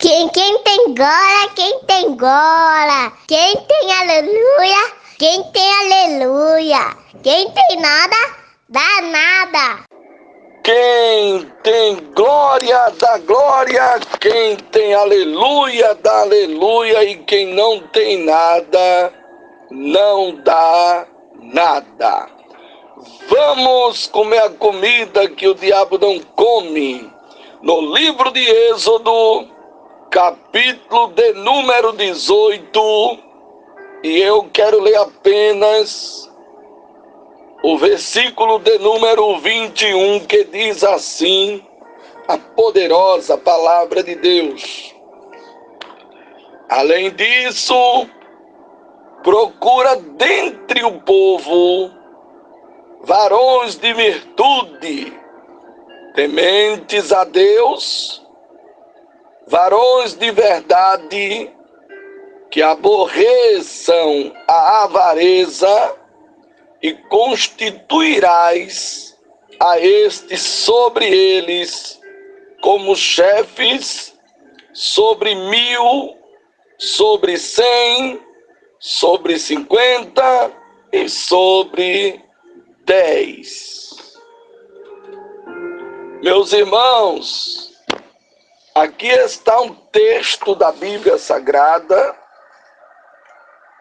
Quem tem glória, quem tem glória. Quem tem aleluia, quem tem aleluia. Quem tem nada, dá nada. Quem tem glória, dá glória. Quem tem aleluia, dá aleluia. E quem não tem nada, não dá nada. Vamos comer a comida que o diabo não come. No livro de Êxodo, capítulo de número 18, e eu quero ler apenas o versículo de número 21, que diz assim, a poderosa palavra de Deus. Além disso, procura dentre o povo varões de virtude, tementes a Deus, varões de verdade, que aborreçam a avareza, e constituirás a estes sobre eles como chefes sobre 1000, sobre 100, sobre 50 e sobre 10. Meus irmãos, aqui está um texto da Bíblia Sagrada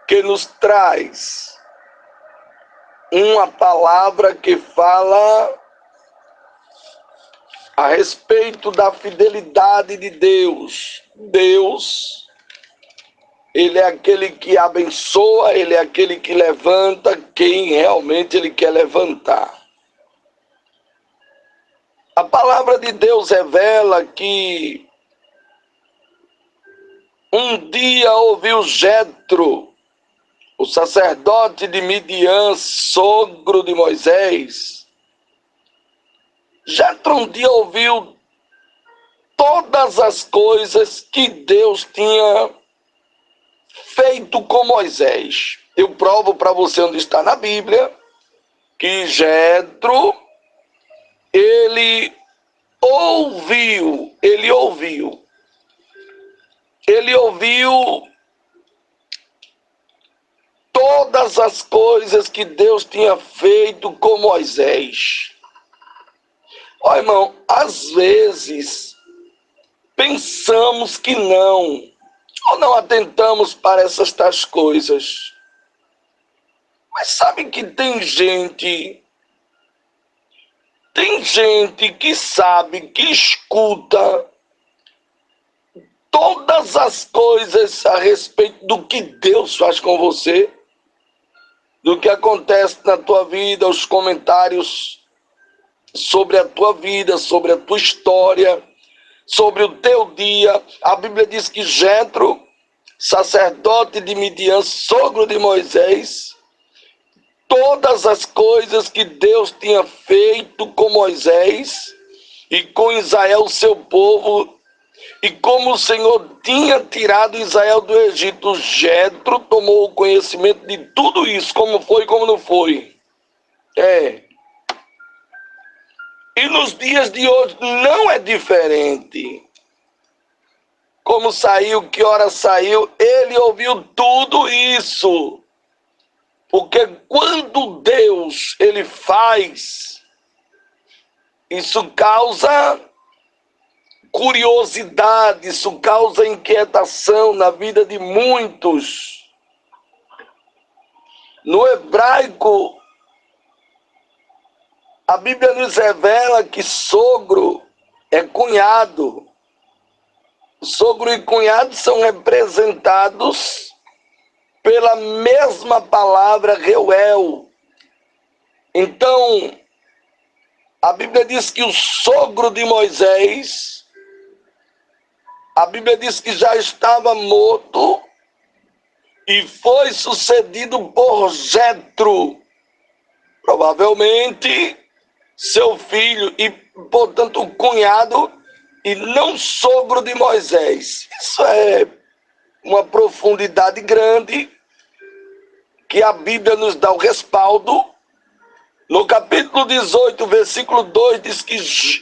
que nos traz uma palavra que fala a respeito da fidelidade de Deus. Deus, Ele é aquele que abençoa, Ele é aquele que levanta quem realmente Ele quer levantar. A palavra de Deus revela que um dia ouviu Jetro, o sacerdote de Midian, sogro de Moisés. Jetro um dia ouviu todas as coisas que Deus tinha feito com Moisés. Eu provo para você onde está na Bíblia que Jetro, ele ouviu todas as coisas que Deus tinha feito com Moisés. Ó, irmão, às vezes pensamos que não, ou não atentamos para essas tais coisas. Mas sabe que tem gente que sabe, que escuta todas as coisas a respeito do que Deus faz com você, do que acontece na tua vida, os comentários sobre a tua vida, sobre a tua história, sobre o teu dia. A Bíblia diz que Jetro, sacerdote de Midian, sogro de Moisés, todas as coisas que Deus tinha feito com Moisés e com Israel, seu povo, e como o Senhor tinha tirado Israel do Egito, Jetro tomou o conhecimento de tudo isso, como foi e como não foi. E nos dias de hoje não é diferente. Como saiu, que hora saiu, ele ouviu tudo isso. Porque quando Deus, ele faz, isso causa curiosidade, isso causa inquietação na vida de muitos. No hebraico, a Bíblia nos revela que sogro é cunhado. Sogro e cunhado são representados pela mesma palavra Reuel. Então, a Bíblia diz que o sogro de Moisés, a Bíblia diz que já estava morto e foi sucedido por Jetro, provavelmente seu filho e, portanto, o cunhado e não sogro de Moisés. Isso é uma profundidade grande que a Bíblia nos dá o respaldo. No capítulo 18, versículo 2, diz que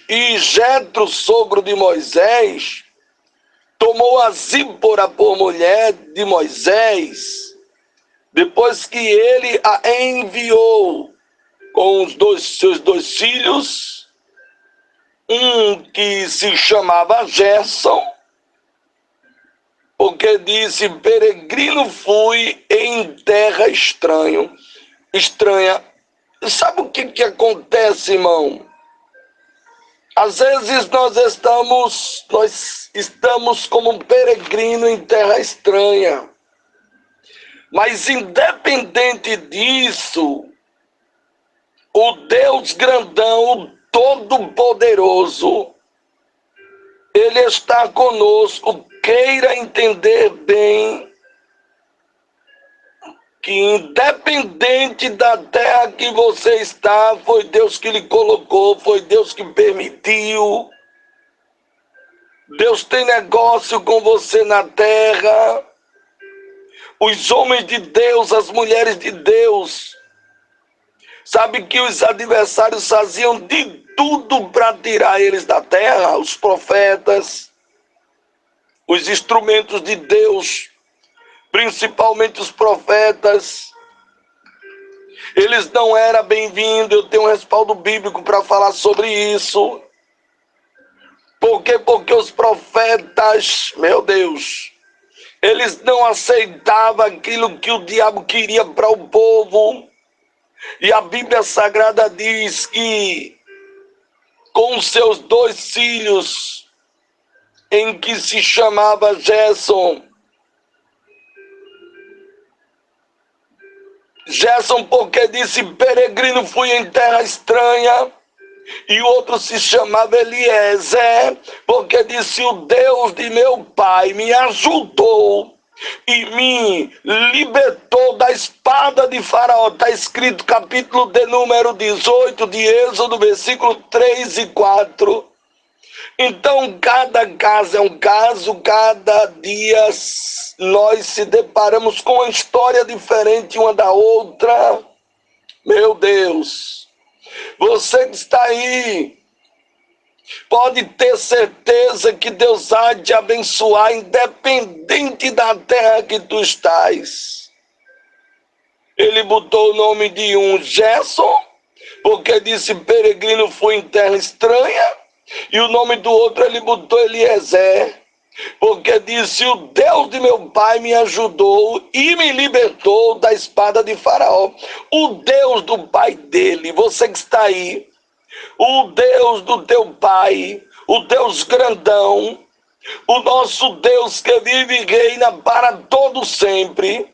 e Jetro, sogro de Moisés, tomou a Zípora por mulher de Moisés, depois que ele a enviou com seus dois filhos, um que se chamava Gerson, porque disse: peregrino fui em terra estranha. Sabe o que acontece, irmão? Às vezes nós estamos como um peregrino em terra estranha. Mas independente disso, o Deus grandão, o todo-poderoso, Ele está conosco. Queira entender bem que independente da terra que você está, foi Deus que lhe colocou, foi Deus que permitiu. Deus tem negócio com você na terra. Os homens de Deus, as mulheres de Deus, sabe que os adversários faziam de tudo para tirar eles da terra, os profetas, os instrumentos de Deus, principalmente os profetas, eles não eram bem-vindos. Eu tenho um respaldo bíblico para falar sobre isso. Por quê? Porque os profetas, meu Deus, eles não aceitavam aquilo que o diabo queria para o povo. E a Bíblia Sagrada diz que com seus dois filhos, em que se chamava Gerson, porque disse peregrino fui em terra estranha, e o outro se chamava Eliezer, porque disse o Deus de meu pai me ajudou e me libertou da espada de Faraó. Está escrito capítulo de número 18 de Êxodo, versículo 3 e 4. Então, cada caso é um caso, cada dia nós se deparamos com uma história diferente uma da outra. Meu Deus, você que está aí, pode ter certeza que Deus há de abençoar, independente da terra que tu estás. Ele botou o nome de um Gerson, porque disse peregrino fui em terra estranha. E o nome do outro ele botou Eliezer, porque disse o Deus de meu pai me ajudou e me libertou da espada de Faraó. O Deus do pai dele, você que está aí, o Deus do teu pai, o Deus grandão, o nosso Deus que vive e reina para todo sempre.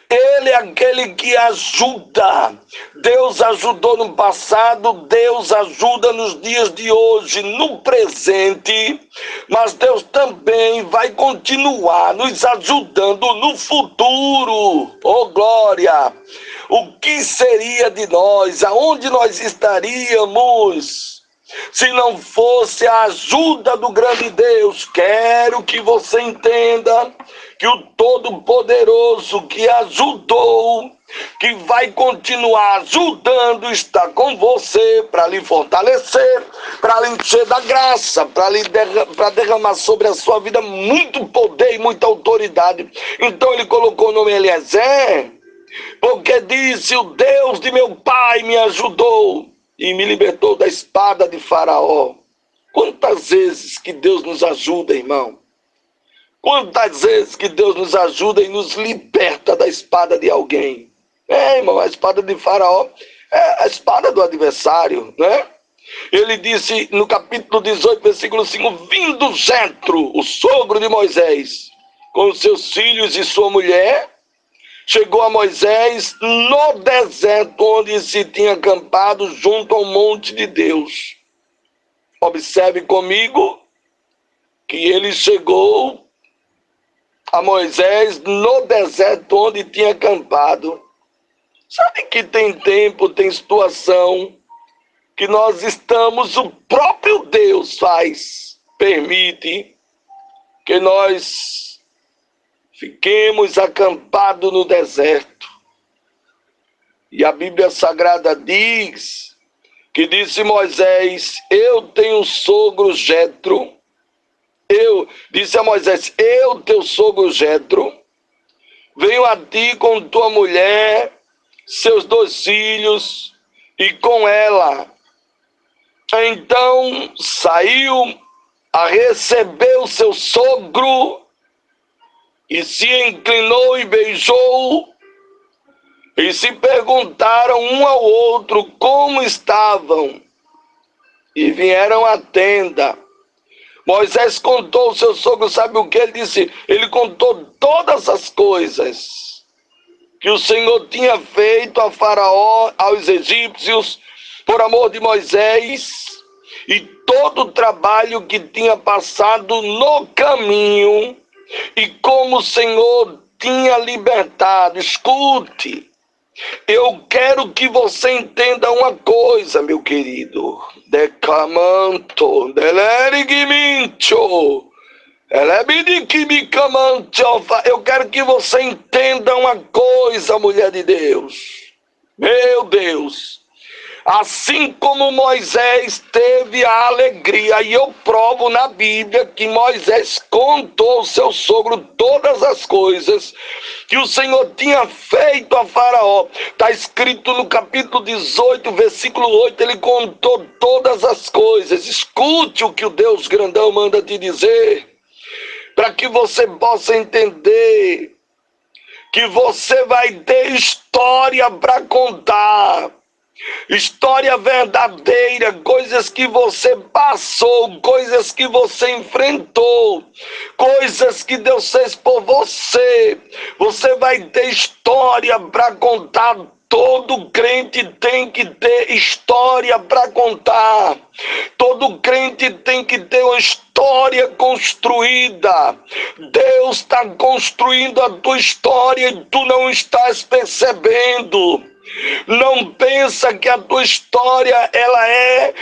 Ele é aquele que ajuda. Deus ajudou no passado, Deus ajuda nos dias de hoje, no presente, mas Deus também vai continuar nos ajudando no futuro. Oh glória! O que seria de nós? Aonde nós estaríamos se não fosse a ajuda do grande Deus? Quero que você entenda que o Todo-Poderoso que ajudou, que vai continuar ajudando, está com você para lhe fortalecer, para lhe encher da graça, para derramar sobre a sua vida muito poder e muita autoridade. Então ele colocou o nome Eliezer, porque disse o Deus de meu pai me ajudou e me libertou da espada de Faraó. Quantas vezes que Deus nos ajuda, irmão? Quantas vezes que Deus nos ajuda e nos liberta da espada de alguém? Irmão, a espada de Faraó é a espada do adversário, né? Ele disse no capítulo 18, versículo 5, vindo Jetro, o sogro de Moisés, com seus filhos e sua mulher, chegou a Moisés no deserto onde se tinha acampado junto ao monte de Deus. Observe comigo que ele chegou a Moisés no deserto onde tinha acampado. Sabe que tem tempo, tem situação que nós estamos, o próprio Deus permite que nós fiquemos acampados no deserto. E a Bíblia Sagrada diz que disse Moisés, eu tenho um sogro Jetro, disse a Moisés, eu, teu sogro Jetro, venho a ti com tua mulher, seus 2 filhos, e com ela. Então saiu a receber o seu sogro, e se inclinou e beijou, e se perguntaram um ao outro como estavam, e vieram à tenda. Moisés contou ao seu sogro, sabe o que ele disse? Ele contou todas as coisas que o Senhor tinha feito a Faraó, aos egípcios, por amor de Moisés, e todo o trabalho que tinha passado no caminho, e como o Senhor tinha libertado. Escute, eu quero que você entenda uma coisa, meu querido. Decamanto, delerigmincho, eu quero que você entenda uma coisa, mulher de Deus. Meu Deus. Assim como Moisés teve a alegria, e eu provo na Bíblia que Moisés contou ao seu sogro todas as coisas que o Senhor tinha feito a Faraó. Está escrito no capítulo 18, versículo 8, ele contou todas as coisas. Escute o que o Deus grandão manda te dizer, para que você possa entender que você vai ter história para contar. História verdadeira, coisas que você passou, coisas que você enfrentou, coisas que Deus fez por você. Você vai ter história para contar. Todo crente tem que ter história para contar. Todo crente tem que ter uma história construída. Deus está construindo a tua história e tu não estás percebendo. Não pensa que a tua história ela é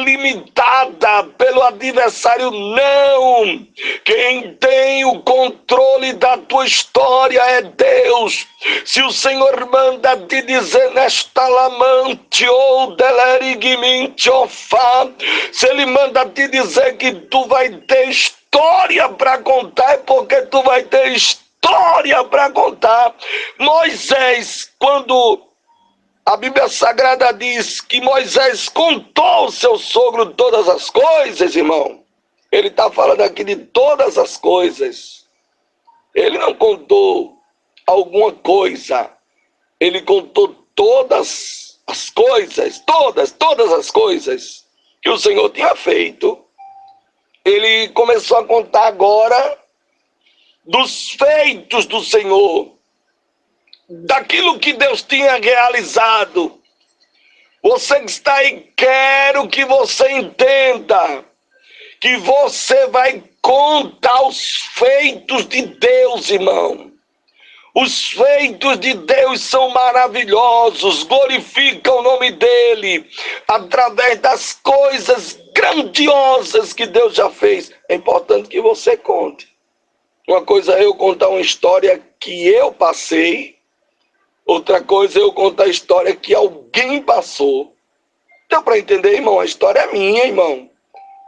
limitada pelo adversário, não. Quem tem o controle da tua história é Deus. Se o Senhor manda te dizer nesta lamante ou delerigmente ofá, se Ele manda te dizer que tu vai ter história para contar, é porque tu vai ter história para contar. Moisés, quando a Bíblia Sagrada diz que Moisés contou ao seu sogro todas as coisas, irmão. Ele está falando aqui de todas as coisas. Ele não contou alguma coisa. Ele contou todas as coisas, todas as coisas que o Senhor tinha feito. Ele começou a contar agora dos feitos do Senhor, daquilo que Deus tinha realizado. Você que está aí, quero que você entenda que você vai contar os feitos de Deus, irmão. Os feitos de Deus são maravilhosos, glorificam o nome dEle, através das coisas grandiosas que Deus já fez. É importante que você conte. Uma coisa é eu contar uma história que eu passei, outra coisa é eu contar a história que alguém passou. Deu para entender, irmão? A história é minha, irmão.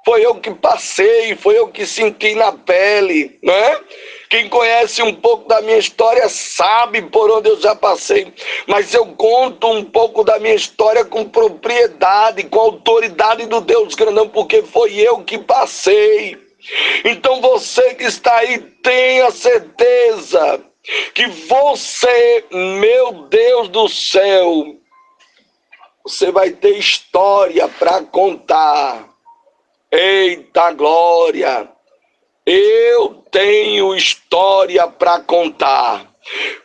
Foi eu que passei, foi eu que senti na pele, né? Quem conhece um pouco da minha história sabe por onde eu já passei. Mas eu conto um pouco da minha história com propriedade, com autoridade do Deus grandão, porque foi eu que passei. Então você que está aí, tenha certeza que você, meu Deus do céu, você vai ter história para contar. Eita glória! Eu tenho história para contar.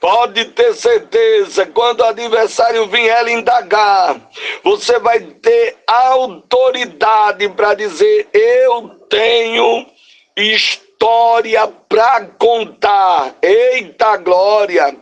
Pode ter certeza, quando o adversário vier lhe indagar, você vai ter autoridade para dizer: eu tenho história para contar. Eita glória!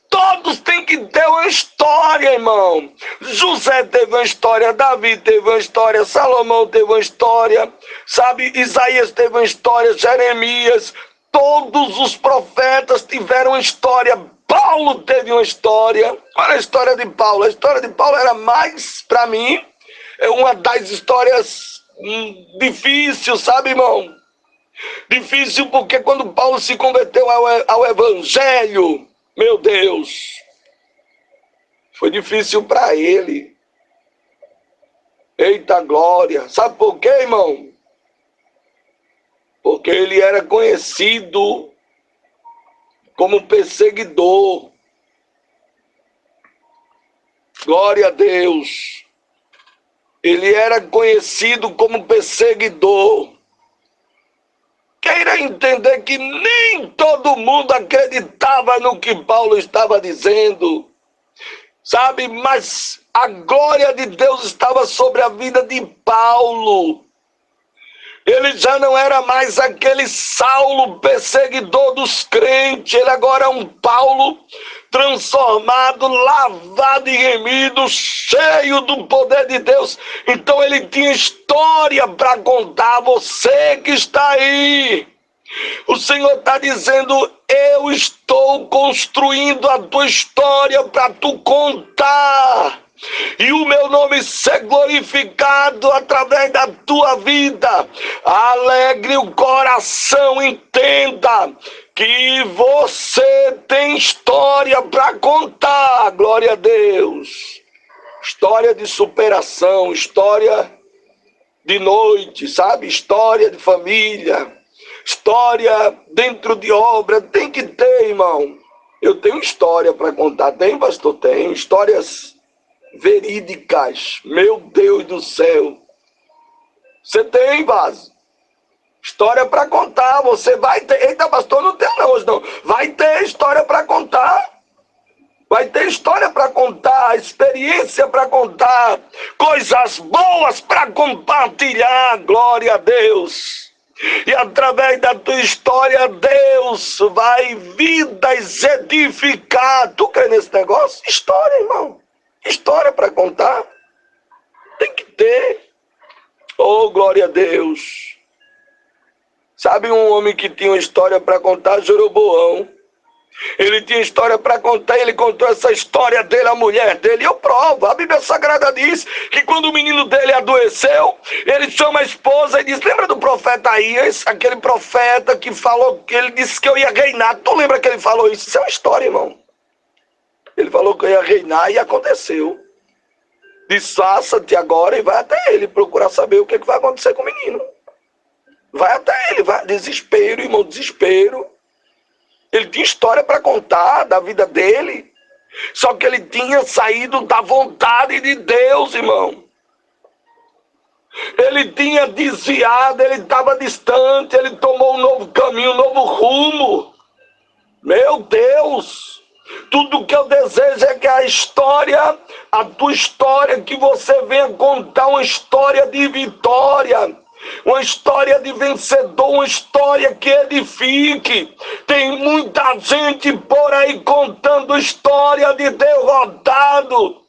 Todos têm que ter uma história, irmão. José teve uma história, Davi teve uma história, Salomão teve uma história, sabe? Isaías teve uma história, Jeremias, todos os profetas tiveram uma história. Paulo teve uma história. Olha a história de Paulo. A história de Paulo era mais, para mim, uma das histórias difíceis, sabe, irmão? Difícil porque quando Paulo se converteu ao Evangelho, meu Deus, foi difícil para ele. Eita glória! Sabe por quê, irmão? Porque ele era conhecido como perseguidor. Glória a Deus. Ele era conhecido como perseguidor. Queira entender que nem todo mundo acreditava no que Paulo estava dizendo. Sabe, mas a glória de Deus estava sobre a vida de Paulo. Ele já não era mais aquele Saulo perseguidor dos crentes. Ele agora é um Paulo transformado, lavado e remido, cheio do poder de Deus. Então ele tinha história para contar a você que está aí. O Senhor está dizendo: eu estou construindo a tua história para tu contar. E o meu nome ser glorificado através da tua vida. Alegre o coração, entenda que você tem história para contar. Glória a Deus. História de superação, história de noite, sabe? História de família, história dentro de obra. Tem que ter, irmão. Eu tenho história para contar. Tem, pastor? Tem. Histórias verídicas. Meu Deus do céu. Você tem, vaso? História para contar. Você vai ter. Eita, pastor, não tem não hoje não. Vai ter história para contar. Vai ter história para contar, experiência para contar, coisas boas para compartilhar. Glória a Deus. E através da tua história, Deus vai vidas edificar. Tu crê nesse negócio? História, irmão. História para contar. Tem que ter. Oh, glória a Deus. Sabe um homem que tinha uma história para contar? Jeroboão. Ele tinha história para contar, ele contou essa história dele, a mulher dele. Eu provo, a Bíblia Sagrada diz que quando o menino dele adoeceu, ele chama a esposa e diz: lembra do profeta Aías? Aquele profeta que falou, que ele disse que eu ia reinar. Tu lembra que ele falou isso? Isso é uma história, irmão. Ele falou que eu ia reinar e aconteceu. Disfarça-te agora e vai até ele procurar saber o que vai acontecer com o menino. Vai até ele, vai. Desespero, irmão, desespero. Ele tinha história para contar da vida dele. Só que ele tinha saído da vontade de Deus, irmão. Ele tinha desviado, ele estava distante, ele tomou um novo caminho, um novo rumo. Meu Deus! Tudo que eu desejo é que a história, a tua história, que você venha contar uma história de vitória. Uma história de vencedor, uma história que edifique. Tem muita gente por aí contando história de derrotado.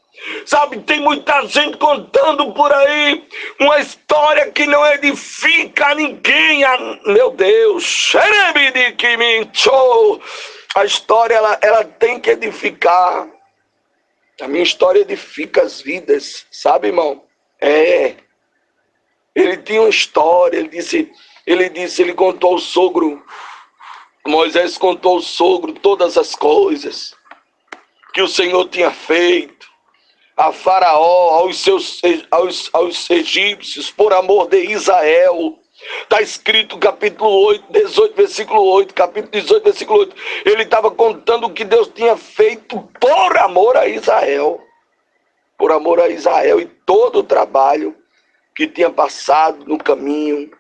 Sabe, tem muita gente contando por aí uma história que não edifica ninguém. Meu Deus, a história ela tem que edificar. A minha história edifica as vidas, sabe, irmão? Ele tinha uma história, ele contou ao sogro, Moisés contou ao sogro todas as coisas que o Senhor tinha feito a Faraó, aos egípcios, por amor de Israel. Está escrito capítulo 18, versículo 8, capítulo 18, versículo 8. Ele estava contando o que Deus tinha feito por amor a Israel. Por amor a Israel e todo o trabalho que tinha passado no caminho,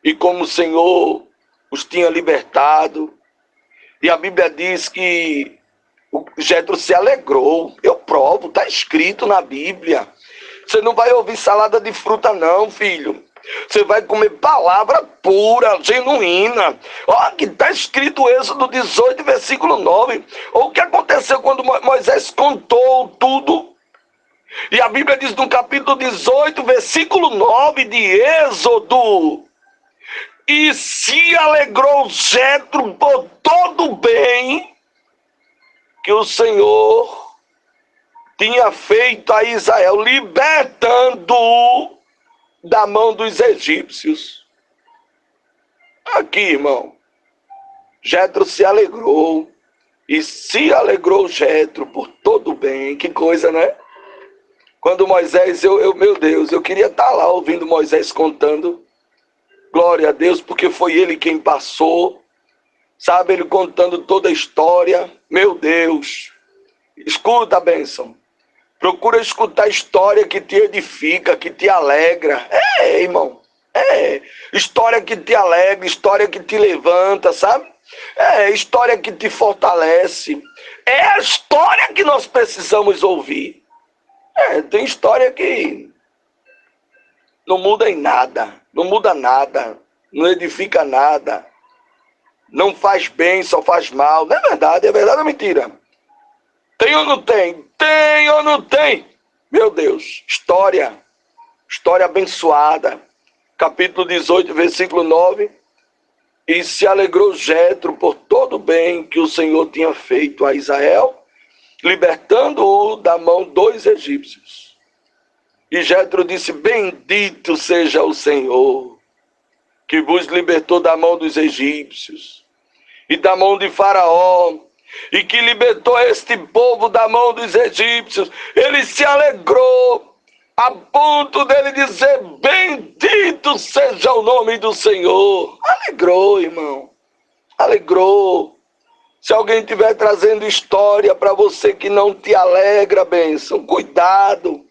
e como o Senhor os tinha libertado. E a Bíblia diz que o Jetro se alegrou. Eu provo, está escrito na Bíblia. Você não vai ouvir salada de fruta não, filho. Você vai comer palavra pura, genuína. Olha que está escrito Êxodo 18, versículo 9. Ou o que aconteceu quando Moisés contou tudo. E a Bíblia diz no capítulo 18, versículo 9 de Êxodo: e se alegrou Jetro por todo o bem que o Senhor tinha feito a Israel, libertando-o da mão dos egípcios. Aqui, irmão, Jetro se alegrou. E se alegrou Jetro por todo o bem. Que coisa, né? Quando Moisés, meu Deus, eu queria estar lá ouvindo Moisés contando. Glória a Deus, porque foi ele quem passou. Sabe, ele contando toda a história. Meu Deus. Escuta a bênção. Procura escutar a história que te edifica, que te alegra. Irmão. História que te alegra, história que te levanta, sabe? História que te fortalece. É a história que nós precisamos ouvir. Tem história que não muda em nada, não muda nada, não edifica nada, não faz bem, só faz mal. Não é verdade? É verdade ou mentira? Tem ou não tem? Tem ou não tem? Meu Deus, história abençoada. Capítulo 18, versículo 9. E se alegrou Jetro por todo o bem que o Senhor tinha feito a Israel, libertando-o da mão dos egípcios. E Jetro disse: bendito seja o Senhor, que vos libertou da mão dos egípcios e da mão de Faraó, e que libertou este povo da mão dos egípcios. Ele se alegrou a ponto dele dizer: bendito seja o nome do Senhor. Alegrou, irmão. Alegrou. Se alguém estiver trazendo história para você que não te alegra, bênção, cuidado.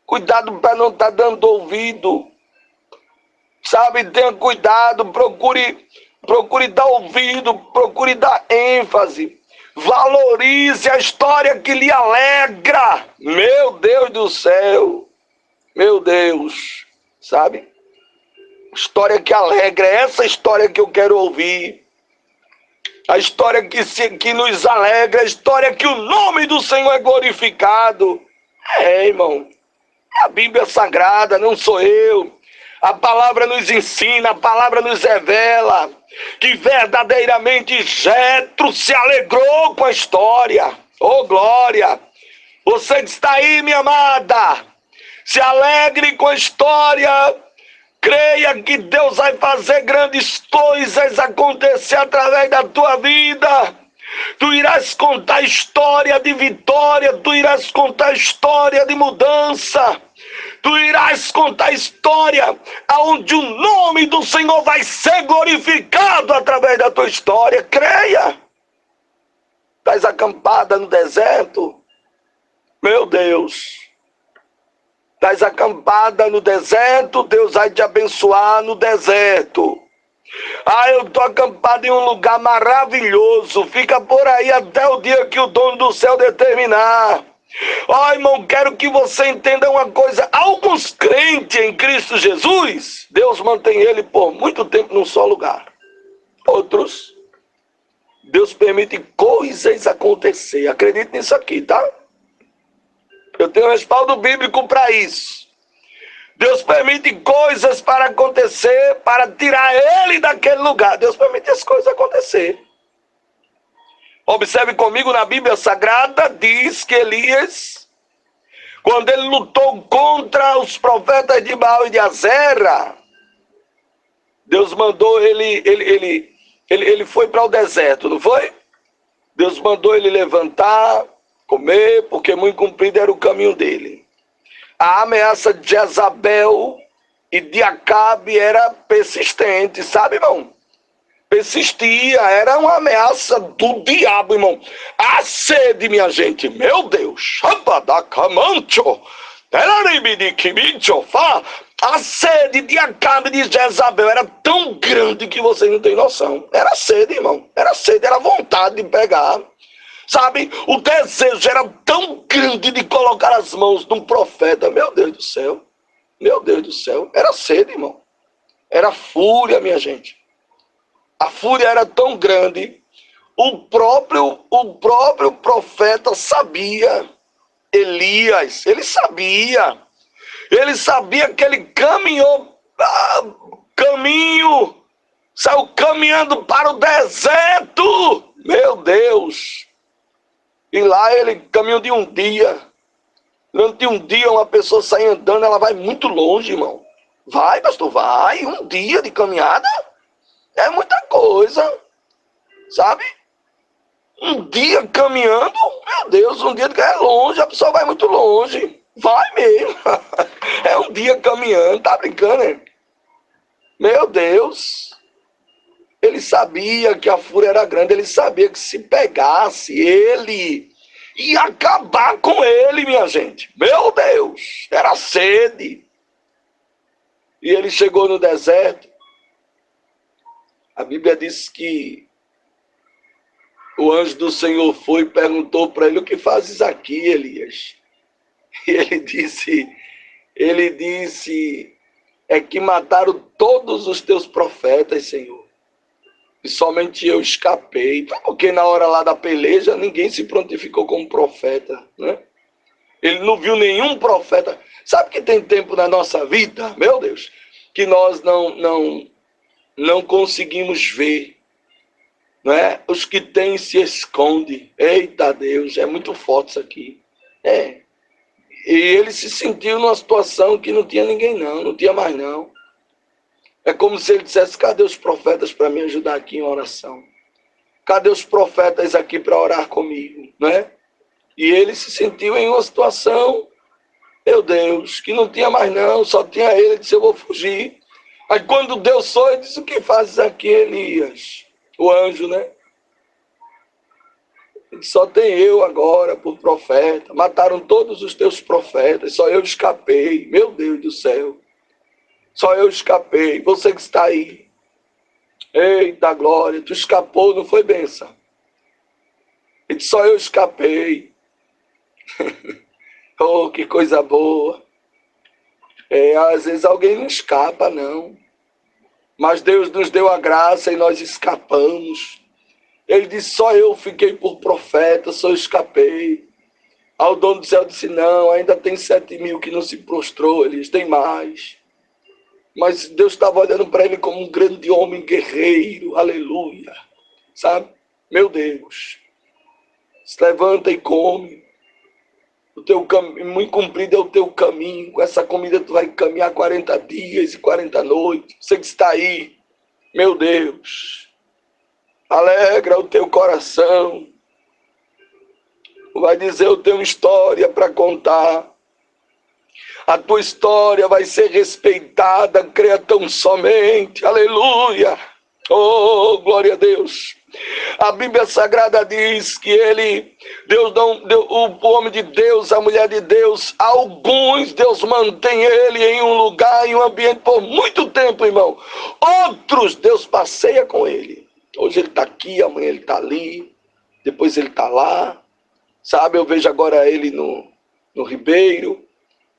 Cuidado para não estar dando ouvido. Sabe, tenha cuidado. Procure dar ouvido. Procure dar ênfase. Valorize a história que lhe alegra. Meu Deus do céu. Meu Deus, sabe? História que alegra, é essa história que eu quero ouvir. A história que nos alegra, a história que o nome do Senhor é glorificado. Irmão, é a Bíblia Sagrada, não sou eu. A palavra nos ensina, a palavra nos revela que verdadeiramente Jetro se alegrou com a história. Oh, glória! Você que está aí, minha amada, se alegre com a história. Creia que Deus vai fazer grandes coisas acontecer através da tua vida. Tu irás contar história de vitória. Tu irás contar história de mudança. Tu irás contar história onde o nome do Senhor vai ser glorificado através da tua história. Creia. Estás acampada no deserto. Meu Deus. Estás acampada no deserto, Deus vai te abençoar no deserto. Eu estou acampado em um lugar maravilhoso. Fica por aí até o dia que o dono do céu determinar. Irmão, quero que você entenda uma coisa. Alguns crentes em Cristo Jesus, Deus mantém ele por muito tempo num só lugar. Outros, Deus permite coisas acontecer. Acredite nisso aqui, tá? Eu tenho um respaldo bíblico para isso. Deus permite coisas para acontecer, para tirar ele daquele lugar. Deus permite as coisas acontecer. Observe comigo, na Bíblia Sagrada, diz que Elias, quando ele lutou contra os profetas de Baal e de Azera, Deus mandou ele foi para o deserto, não foi? Deus mandou ele levantar, comer, porque muito comprido era o caminho dele. A ameaça de Jezabel e de Acabe era persistente, sabe, irmão? Persistia, era uma ameaça do diabo, irmão. A sede, minha gente, meu Deus, a sede de Acabe e de Jezabel era tão grande que vocês não têm noção. Era sede, irmão, era sede, era vontade de pegar. Sabe, o desejo era tão grande de colocar as mãos num profeta. Meu Deus do céu. Meu Deus do céu. Era sede, irmão. Era fúria, minha gente. A fúria era tão grande. O próprio profeta sabia. Elias, ele sabia. Ele sabia que ele saiu caminhando para o deserto. Meu Deus. E lá ele caminhou de um dia. Durante um dia uma pessoa sai andando, ela vai muito longe, irmão. Vai, pastor, vai. Um dia de caminhada? É muita coisa, sabe? Um dia caminhando, meu Deus, um dia que é longe, a pessoa vai muito longe. Vai mesmo. É um dia caminhando, tá brincando, né? Meu Deus. Ele sabia que a fúria era grande, ele sabia que se pegasse ele, ia acabar com ele, minha gente. Meu Deus, era sede. E ele chegou no deserto. A Bíblia diz que o anjo do Senhor foi e perguntou para ele: o que fazes aqui, Elias? E ele disse, é que mataram todos os teus profetas, Senhor. E somente eu escapei. Porque na hora lá da peleja, ninguém se prontificou como profeta, né? Ele não viu nenhum profeta. Sabe que tem tempo na nossa vida, meu Deus, que nós não conseguimos ver, não é? Os que têm se esconde. Eita Deus, é muito forte isso aqui. É. E ele se sentiu numa situação que não tinha ninguém não tinha mais não. É como se ele dissesse: cadê os profetas para me ajudar aqui em oração? Cadê os profetas aqui para orar comigo, né? E ele se sentiu em uma situação, meu Deus, que não tinha mais não, só tinha ele. Ele disse: eu vou fugir. Aí quando Deus foi, ele disse: o que fazes aqui, Elias? O anjo, né? Ele disse: só tem eu agora por profeta. Mataram todos os teus profetas, só eu escapei. Meu Deus do céu. Só eu escapei. Você que está aí. Eita glória, tu escapou, não foi benção? Ele disse: só eu escapei. Oh, que coisa boa. Às vezes alguém não escapa, não. Mas Deus nos deu a graça e nós escapamos. Ele disse: só eu fiquei por profeta, só eu escapei. Ao dono do céu disse: não, ainda tem 7.000 que não se prostrou. Ele disse: tem mais. Mas Deus estava olhando para ele como um grande homem guerreiro. Aleluia. Sabe? Meu Deus. Se levanta e come. O teu caminho, muito comprido é o teu caminho. Com essa comida tu vai caminhar 40 dias e 40 noites. Você que está aí. Meu Deus. Alegra o teu coração. Vai dizer: eu tenho história para contar. A tua história vai ser respeitada, creia tão somente. Aleluia. Oh, glória a Deus. A Bíblia Sagrada diz que Deus não deu, o homem de Deus, a mulher de Deus, alguns Deus mantém ele em um lugar, em um ambiente por muito tempo, irmão. Outros Deus passeia com ele. Hoje ele está aqui, amanhã ele está ali, depois ele está lá. Sabe, eu vejo agora ele no Ribeiro.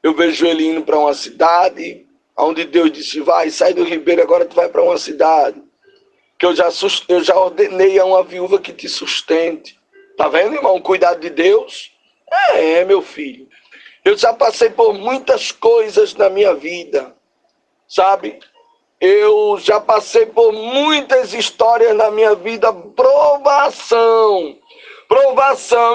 Eu vejo ele indo para uma cidade, onde Deus disse: vai, sai do Ribeiro, agora tu vai para uma cidade. Que eu já ordenei a uma viúva que te sustente. Tá vendo, irmão, o cuidado de Deus? Meu filho. Eu já passei por muitas coisas na minha vida, sabe? Eu já passei por muitas histórias na minha vida. Provação,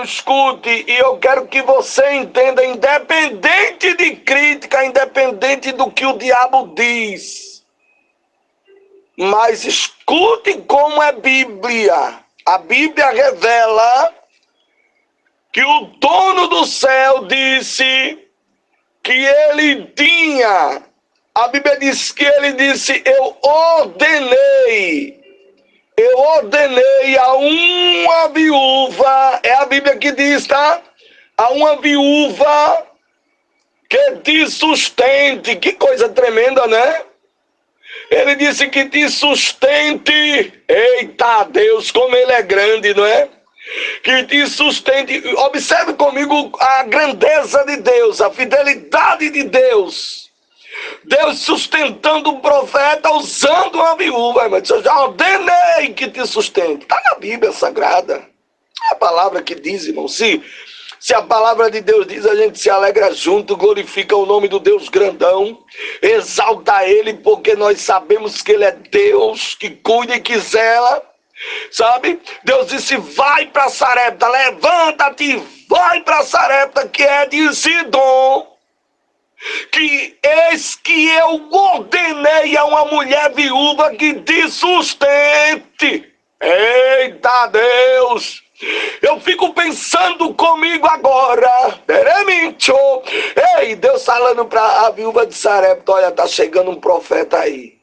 escute, e eu quero que você entenda, independente de crítica, independente do que o diabo diz, mas escute como é Bíblia. A Bíblia revela que o dono do céu disse que ele tinha, a Bíblia diz que ele disse: eu ordenei a uma viúva, é a Bíblia que diz, tá? A uma viúva que te sustente. Que coisa tremenda, né? Ele disse que te sustente. Eita Deus, como ele é grande, não é? Que te sustente. Observe comigo a grandeza de Deus, a fidelidade de Deus. Deus sustentando um profeta usando uma viúva. Mas eu já ordenei que te sustente. Está na Bíblia Sagrada. É a palavra que diz, irmão. Se a palavra de Deus diz, a gente se alegra junto, glorifica o nome do Deus grandão, exalta ele, porque nós sabemos que ele é Deus, que cuida e que zela, sabe? Deus disse: vai para Sarepta, levanta-te, vai para Sarepta, que é de Sidom. que eis que eu ordenei a uma mulher viúva que te sustente. Eita Deus! Eu fico pensando comigo agora. Ei, Deus falando para a viúva de Sarepta: olha, tá chegando um profeta aí.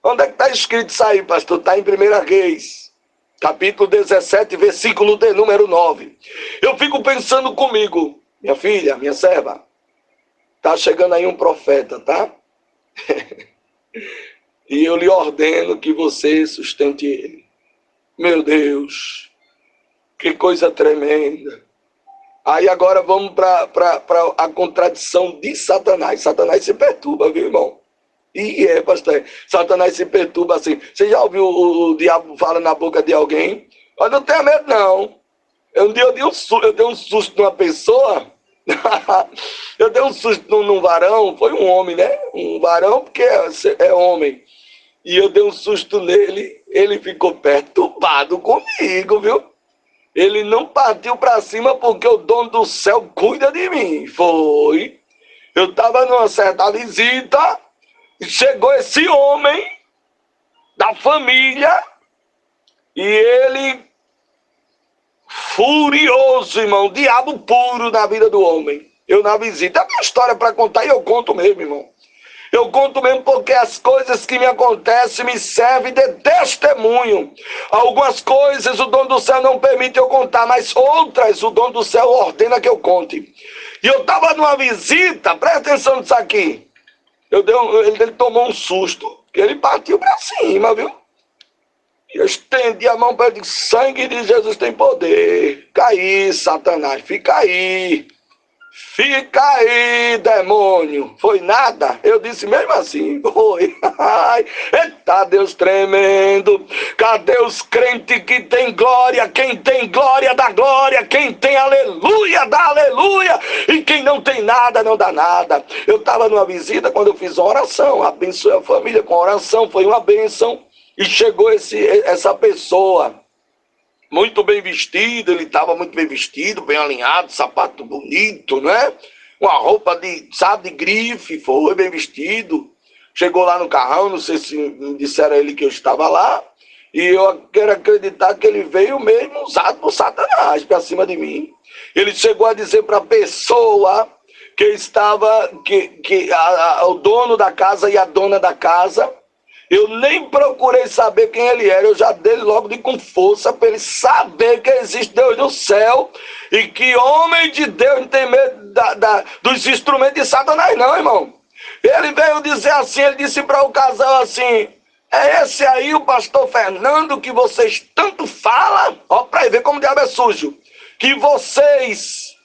Onde é que está escrito isso aí, pastor? Está em 1 Reis, capítulo 17, versículo de número 9. Eu fico pensando comigo: minha filha, minha serva, tá chegando aí um profeta, tá? E eu lhe ordeno que você sustente ele. Meu Deus, que coisa tremenda. Aí agora vamos para a contradição de Satanás. Satanás se perturba, viu, irmão? E pastor, Satanás se perturba assim. Você já ouviu o diabo falar na boca de alguém? Mas não tenha medo, não. Um dia eu dei um susto numa pessoa. Eu dei um susto num varão. Foi um homem, né? Um varão, porque é homem. E eu dei um susto nele. Ele ficou perturbado comigo, viu? Ele não partiu para cima porque o dono do céu cuida de mim. Foi. Eu estava numa certa visita. Chegou esse homem da família e ele, furioso, irmão, diabo puro na vida do homem. Eu na visita, é uma história para contar e eu conto mesmo, irmão. Eu conto mesmo porque as coisas que me acontecem me servem de testemunho. Algumas coisas o dono do céu não permite eu contar, mas outras o dono do céu ordena que eu conte. E eu estava numa visita, presta atenção nisso aqui. Ele tomou um susto, que ele partiu para cima, viu? E eu estendi a mão para ele: sangue de Jesus tem poder. Fica aí, Satanás, fica aí. Fica aí, demônio. Foi nada? Eu disse mesmo assim. Foi. Eita Deus tremendo. Cadê os crentes que tem glória? Quem tem glória dá glória. Quem tem aleluia dá aleluia. E quem não tem nada não dá nada. Eu estava numa visita quando eu fiz uma oração. Abençoei a família com oração. Foi uma bênção. E chegou essa pessoa. Muito bem vestido, ele estava muito bem vestido, bem alinhado, sapato bonito, não é? Uma roupa de grife, foi bem vestido. Chegou lá no carrão, não sei se me disseram a ele que eu estava lá, e eu quero acreditar que ele veio mesmo usado por Satanás para cima de mim. Ele chegou a dizer para a pessoa que estava, o dono da casa e a dona da casa. Eu nem procurei saber quem ele era, eu já dei logo com força para ele saber que existe Deus no céu e que homem de Deus não tem medo dos instrumentos de Satanás não, irmão. Ele veio dizer assim, ele disse para o casal assim: é esse aí o pastor Fernando que vocês tanto falam? Ó, para ver como o diabo é sujo. Que vocês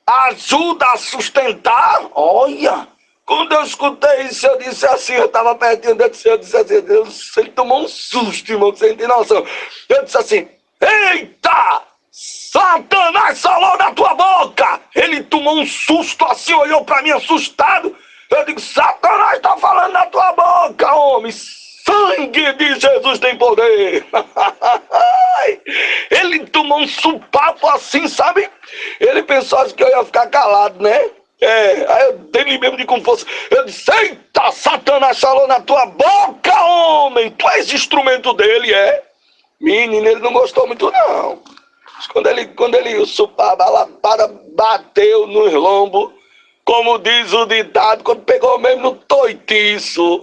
ajudam a sustentar? Olha... Quando eu escutei isso, eu disse assim, eu estava pertinho dele, eu disse assim: Deus, ele tomou um susto, irmão, que você não tem noção. Eu disse assim: eita, Satanás falou na tua boca. Ele tomou um susto assim, olhou para mim assustado. Eu digo: Satanás está falando na tua boca, homem. Sangue de Jesus tem poder. Ele tomou um supapo assim, sabe? Ele pensou assim que eu ia ficar calado, né? Aí eu dei mesmo de com força. Eu disse: eita, Satanás falou na tua boca, homem. Tu és instrumento dele, é? Menino, ele não gostou muito, não. Mas quando ele a lapada bateu nos lombos, como diz o ditado, quando pegou mesmo no toitiço.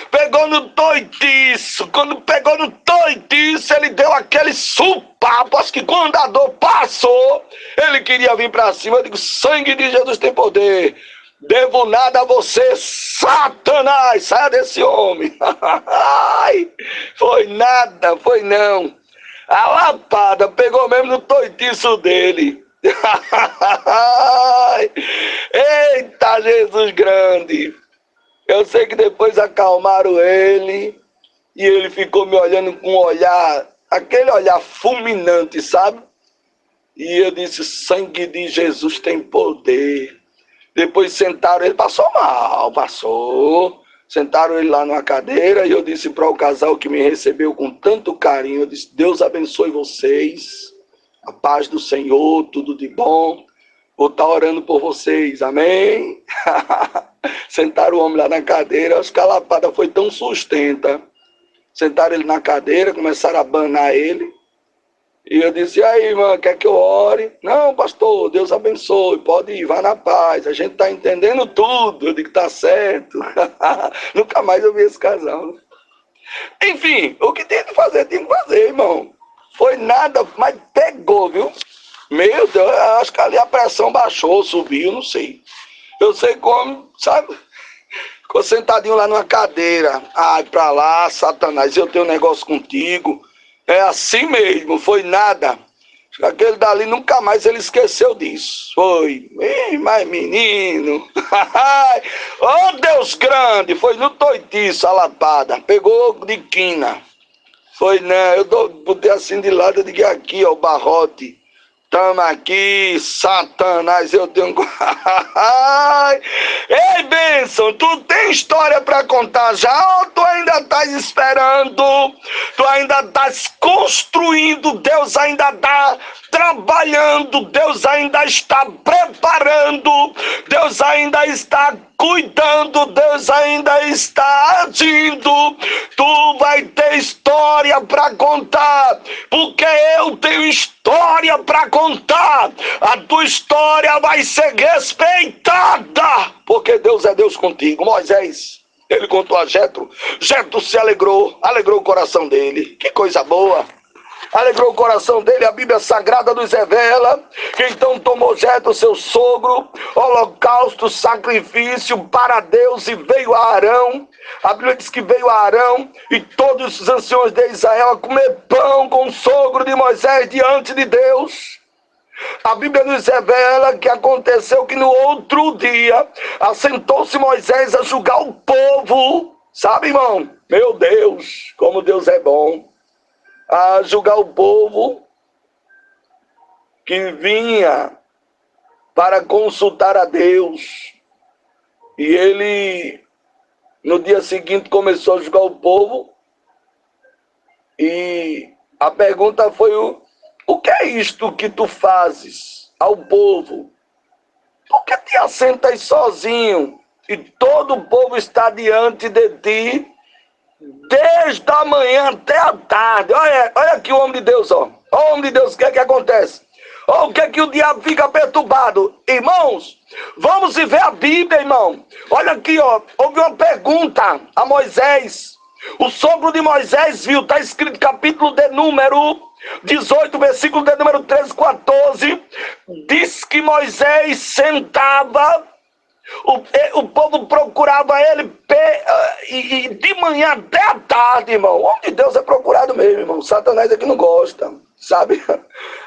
Pegou no toitiço. Quando pegou no toitiço, ele deu aquele supapo. Acho que quando a dor passou, ele queria vir para cima. Eu digo: sangue de Jesus tem poder. Devo nada a você, Satanás. Saia desse homem. Foi nada, foi não. A lapada pegou mesmo no toitiço dele. Eita Jesus grande. Eu sei que depois acalmaram ele e ele ficou me olhando com um olhar, aquele olhar fulminante, sabe? E eu disse: sangue de Jesus tem poder. Depois sentaram ele, passou mal, passou. Sentaram ele lá numa cadeira e eu disse para o casal que me recebeu com tanto carinho, eu disse: Deus abençoe vocês, a paz do Senhor, tudo de bom. vou estar orando por vocês, amém? Sentaram o homem lá na cadeira, acho que a lapada foi tão sustenta. Sentaram ele na cadeira, começaram a banar ele. E eu disse, e aí, irmã, quer que eu ore? Não, pastor, Deus abençoe, pode ir, vá na paz, a gente está entendendo tudo. Eu digo, tá certo. Nunca mais eu vi esse casal. Enfim, o que tinha que fazer, irmão. Foi nada, mas pegou, viu? Meu Deus, eu acho que ali a pressão baixou, subiu, não sei. Eu sei como, sabe? Ficou sentadinho lá numa cadeira. Ai, pra lá, Satanás, eu tenho um negócio contigo. É assim mesmo, foi nada. Aquele dali nunca mais ele esqueceu disso. Foi, mas menino. Oh, Deus grande, foi no toitiço a lapada. Pegou de quina. Foi, né? Eu botei assim de lado, eu digo aqui, ó, o barrote. Tamo aqui, Satanás, eu tenho... Ei, Benção, tu tem história pra contar já ou tu ainda estás esperando? Tu ainda estás construindo, Deus ainda está trabalhando, Deus ainda está preparando, Deus ainda está cuidando, Deus ainda está agindo. Tu vai ter história para contar, porque eu tenho história para contar. A tua história vai ser respeitada, porque Deus é Deus contigo. Moisés, ele contou a Jetro. Jetro se alegrou o coração dele. Que coisa boa. Alegrou o coração dele, a Bíblia Sagrada nos revela que então tomou Jetro, seu sogro, holocausto, sacrifício para Deus, e veio a Arão. A Bíblia diz que veio a Arão e todos os anciões de Israel a comer pão com o sogro de Moisés diante de Deus. A Bíblia nos revela que aconteceu que no outro dia assentou-se Moisés a julgar o povo. Sabe, irmão? Meu Deus, como Deus é bom. A julgar o povo que vinha para consultar a Deus. E ele, no dia seguinte, começou a julgar o povo. E a pergunta foi: o que é isto que tu fazes ao povo? Por que te assentas sozinho e todo o povo está diante de ti? Desde a manhã até a tarde. Olha aqui o homem de Deus, ó. Olha o homem de Deus, o que é que acontece? Olha o que é que o diabo fica perturbado. Irmãos, vamos ver a Bíblia, irmão. Olha aqui, ó. Houve uma pergunta a Moisés. O sogro de Moisés viu, está escrito capítulo de número 18, versículo de número 13, 14. Diz que Moisés sentava... O povo procurava ele e de manhã até a tarde, irmão. O homem de Deus é procurado mesmo, irmão. Satanás é que não gosta, sabe?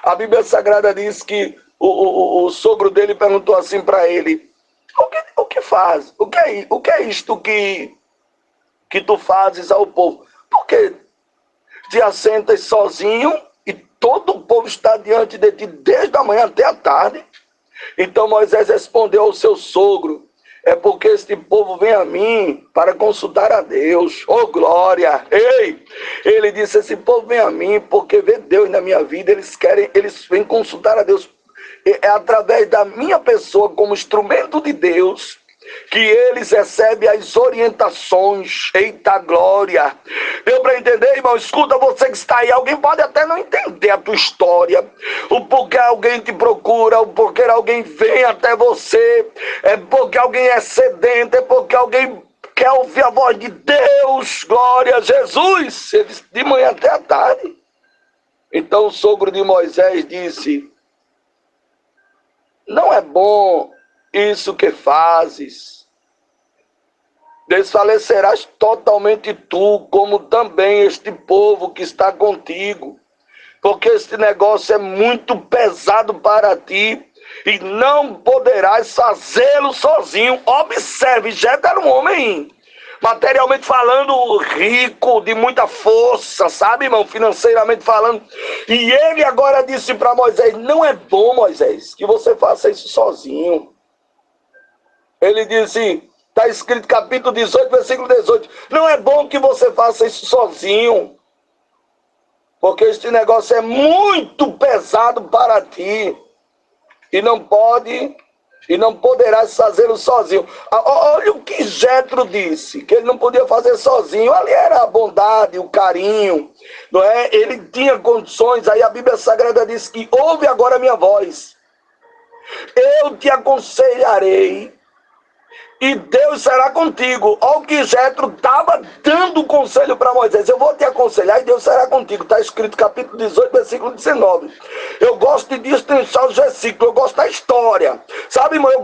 A Bíblia Sagrada diz que o sogro dele perguntou assim para ele: o que faz? O que é isto que tu fazes ao povo? Porque te assentas sozinho e todo o povo está diante de ti desde a manhã até a tarde. Então Moisés respondeu ao seu sogro: é porque este povo vem a mim para consultar a Deus. Oh, glória! Ei! Ele disse: esse povo vem a mim porque vê Deus na minha vida. Eles vêm consultar a Deus. É através da minha pessoa como instrumento de Deus que eles recebem as orientações. Eita glória! Deu para entender, irmão? Escuta, você que está aí. Alguém pode até não entender a tua história, o porquê alguém te procura, o porquê alguém vem até você, é porque alguém é sedento, é porque alguém quer ouvir a voz de Deus. Glória a Jesus! De manhã até a tarde. Então o sogro de Moisés disse: não é bom isso que fazes. Desfalecerás totalmente tu, como também este povo que está contigo, porque este negócio é muito pesado para ti e não poderás fazê-lo sozinho. Observe, Jetro era um homem, materialmente falando, rico, de muita força, sabe, irmão, financeiramente falando. E ele agora disse para Moisés: não é bom, Moisés, que você faça isso sozinho. Ele disse, está escrito capítulo 18, versículo 18: não é bom que você faça isso sozinho, porque este negócio é muito pesado para ti e não poderás fazê-lo sozinho. Olha o que Jetro disse, que ele não podia fazer sozinho. Ali era a bondade, o carinho, não é? Ele tinha condições. Aí a Bíblia Sagrada diz que ouve agora a minha voz. Eu te aconselharei e Deus será contigo. Olha o que Jetro estava dando conselho para Moisés. Eu vou te aconselhar e Deus será contigo. Está escrito capítulo 18, versículo 19. Eu gosto de destrinchar os versículos, eu gosto da história. Sabe, irmão, eu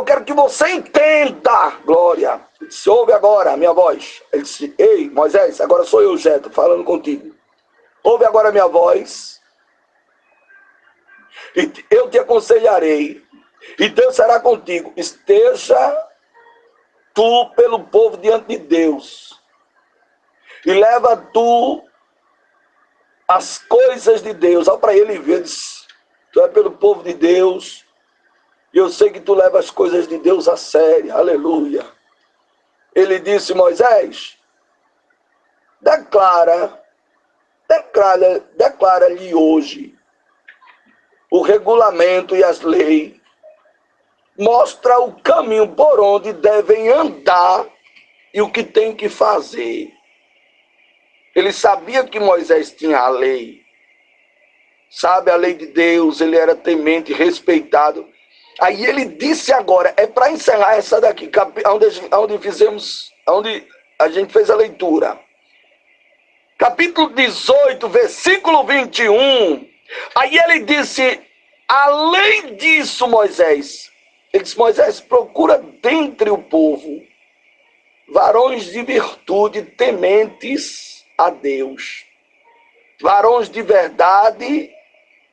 quero que você entenda. Glória. Ele disse, ouve agora a minha voz. Ele disse, ei, Moisés, agora sou eu, Jetro, falando contigo. Ouve agora a minha voz. E eu te aconselharei. E Deus será contigo. Esteja tu pelo povo diante de Deus, e leva tu as coisas de Deus. Olha para ele ver, tu é pelo povo de Deus, e eu sei que tu leva as coisas de Deus a sério, aleluia. Ele disse, Moisés, declara-lhe hoje o regulamento e as leis. Mostra o caminho por onde devem andar e o que tem que fazer. Ele sabia que Moisés tinha a lei. Sabe, a lei de Deus, ele era temente, respeitado. Aí ele disse agora, é para encerrar essa daqui, onde a gente fez a leitura. Capítulo 18, versículo 21. Aí ele disse, além disso, Moisés, ele disse, Moisés, procura dentre o povo varões de virtude tementes a Deus, varões de verdade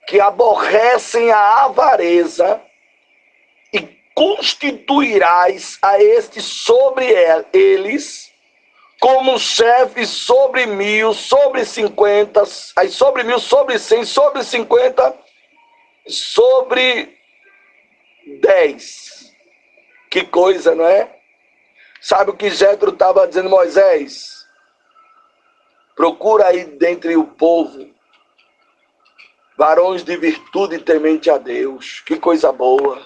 que aborrecem a avareza, e constituirás a estes sobre eles como chefes sobre 1000, sobre 50, aí sobre 1000, sobre 100, sobre 50, sobre 10. Que coisa, não é? Sabe o que Jetro estava dizendo, Moisés? Procura aí dentre o povo varões de virtude temente a Deus. Que coisa boa.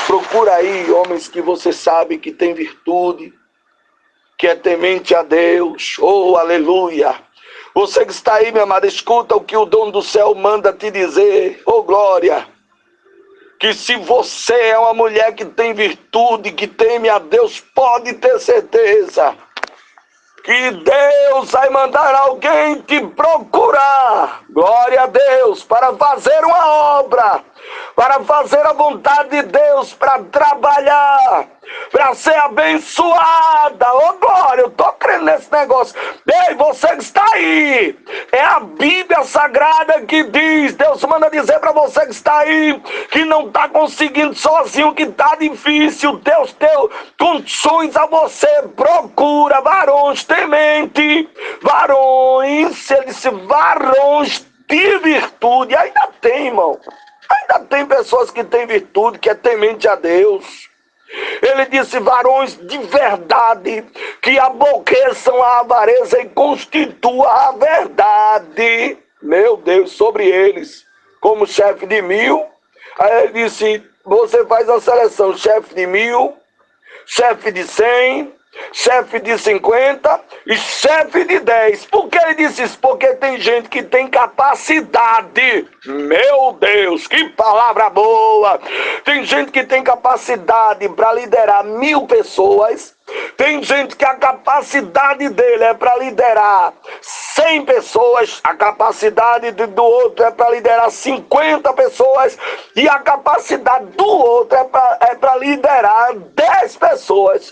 Procura aí homens que você sabe que tem virtude, que é temente a Deus. Oh, aleluia. Você que está aí, minha amada, escuta o que o dono do céu manda te dizer. Oh, glória. Que se você é uma mulher que tem virtude, que teme a Deus, pode ter certeza que Deus vai mandar alguém te procurar, glória a Deus, para fazer uma obra, para fazer a vontade de Deus, para trabalhar, para ser abençoada. Ô glória, eu estou crendo nesse negócio. Ei, você que está aí, é a Bíblia Sagrada que diz, Deus manda dizer para você que está aí, que não está conseguindo sozinho, que está difícil, Deus deu condições a você, procura varões temente, varões, ele disse, varões de virtude. Ainda tem, irmão, ainda tem pessoas que têm virtude, que é temente a Deus. Ele disse, varões de verdade, que aborreçam a avareza e constitua a verdade, meu Deus, sobre eles, como chefe de 1000. Aí ele disse, você faz a seleção, chefe de 1000, chefe de 100, chefe de 50 e chefe de 10. Por que ele disse isso? Porque tem gente que tem capacidade. Meu Deus, que palavra boa! Tem gente que tem capacidade para liderar 1000 pessoas. Tem gente que a capacidade dele é para liderar 100 pessoas, a capacidade do outro é para liderar 50 pessoas, e a capacidade do outro é para liderar 10 pessoas.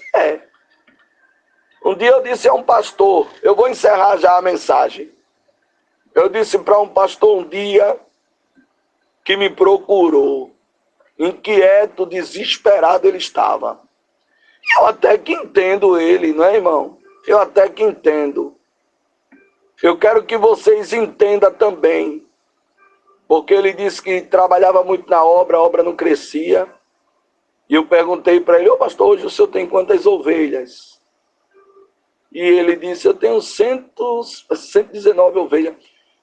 Um dia eu disse a um pastor, eu vou encerrar já a mensagem. Eu disse para um pastor um dia que me procurou, inquieto, desesperado ele estava. Eu até que entendo ele, não é, irmão? Eu até que entendo. Eu quero que vocês entendam também. Porque ele disse que trabalhava muito na obra, a obra não crescia. E eu perguntei para ele, ô pastor, hoje o senhor tem quantas ovelhas? E ele disse, eu tenho 119 ovelhas.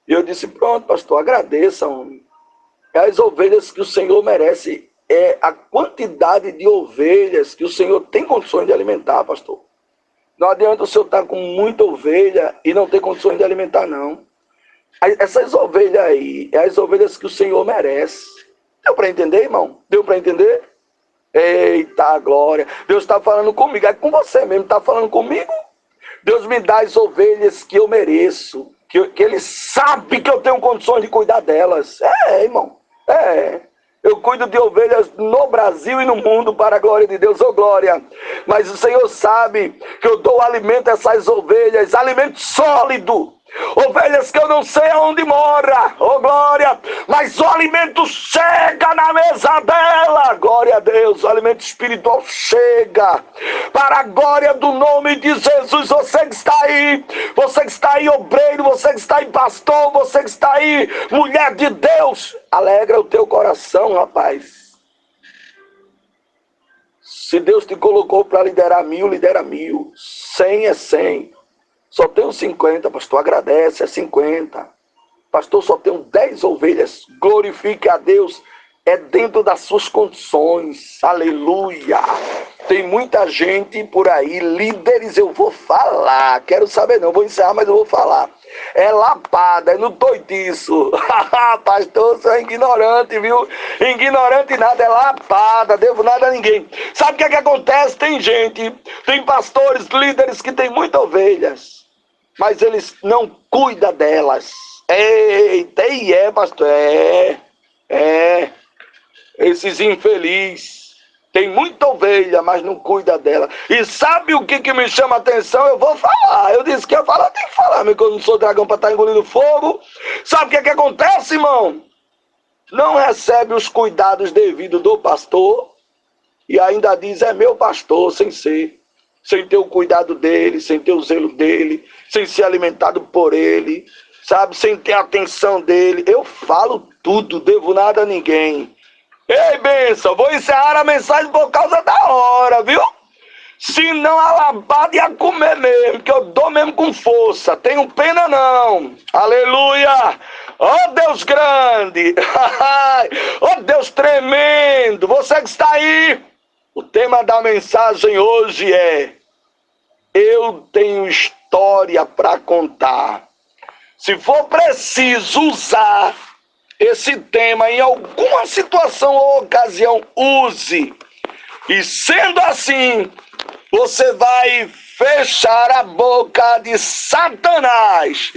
E eu disse, pronto, pastor, agradeça, homem. É as ovelhas que o Senhor merece. É a quantidade de ovelhas que o Senhor tem condições de alimentar, pastor. Não adianta o senhor estar com muita ovelha e não ter condições de alimentar, não. Essas ovelhas aí, é as ovelhas que o Senhor merece. Deu para entender, irmão? Deu para entender? Eita, glória. Deus está falando comigo. É com você mesmo, está falando comigo? Deus me dá as ovelhas que eu mereço. Que Ele sabe que eu tenho condições de cuidar delas. Irmão. Eu cuido de ovelhas no Brasil e no mundo para a glória de Deus, glória. Mas o Senhor sabe que eu dou alimento a essas ovelhas, alimento sólido. Ovelhas que eu não sei aonde mora, glória. Mas o alimento chega na mesa dela, glória a Deus. O alimento espiritual chega para a glória do nome de Jesus. Você que está aí, obreiro, você que está aí, pastor, você que está aí, mulher de Deus, alegra o teu coração, rapaz. Se Deus te colocou para liderar 1000, lidera 1000. 100 é 100. Só tenho 50, pastor, agradece, é 50. Pastor, só tenho 10 ovelhas, glorifique a Deus, é dentro das suas condições, aleluia. Tem muita gente por aí, líderes, eu vou falar, quero saber não, vou encerrar, mas eu vou falar. É lapada, é no doidiço. Pastor, eu sou ignorante, viu? Ignorante nada, é lapada, devo nada a ninguém. Sabe o que acontece? Tem pastores, líderes que têm muitas ovelhas, mas eles não cuidam delas. Eita, pastor, esses infelizes. Tem muita ovelha, mas não cuida dela. E sabe o que me chama a atenção? Eu vou falar. Eu disse que ia falar, tem que falar. Mas eu não sou dragão para estar engolindo fogo. Sabe o que acontece, irmão? Não recebe os cuidados devidos do pastor. E ainda diz, é meu pastor, sem ser. Sem ter o cuidado dele, sem ter o zelo dele. Sem ser alimentado por ele. Sabe? Sem ter a atenção dele. Eu falo tudo, devo nada a ninguém. Ei, bênção, vou encerrar a mensagem por causa da hora, viu? Se não, a labada ia comer mesmo, que eu dou mesmo com força. Tenho pena não. Aleluia. Oh, Deus grande. Oh, Deus tremendo. Você que está aí, o tema da mensagem hoje é: eu tenho história para contar. Se for preciso usar esse tema em alguma situação ou ocasião, use. E sendo assim, você vai fechar a boca de Satanás.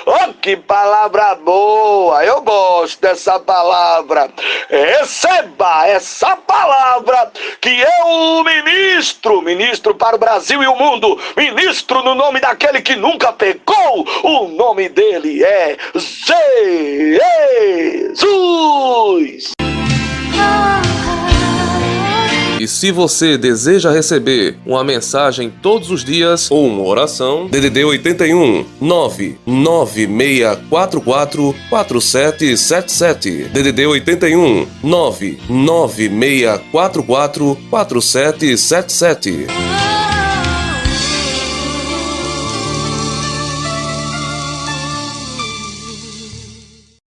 Oh, que palavra boa! Eu gosto dessa palavra. Receba essa palavra que eu ministro para o Brasil e o mundo. Ministro no nome daquele que nunca pecou. O nome dele é Jesus. E se você deseja receber uma mensagem todos os dias ou uma oração, DDD 81 99644 4777. DDD 81 99644 4777.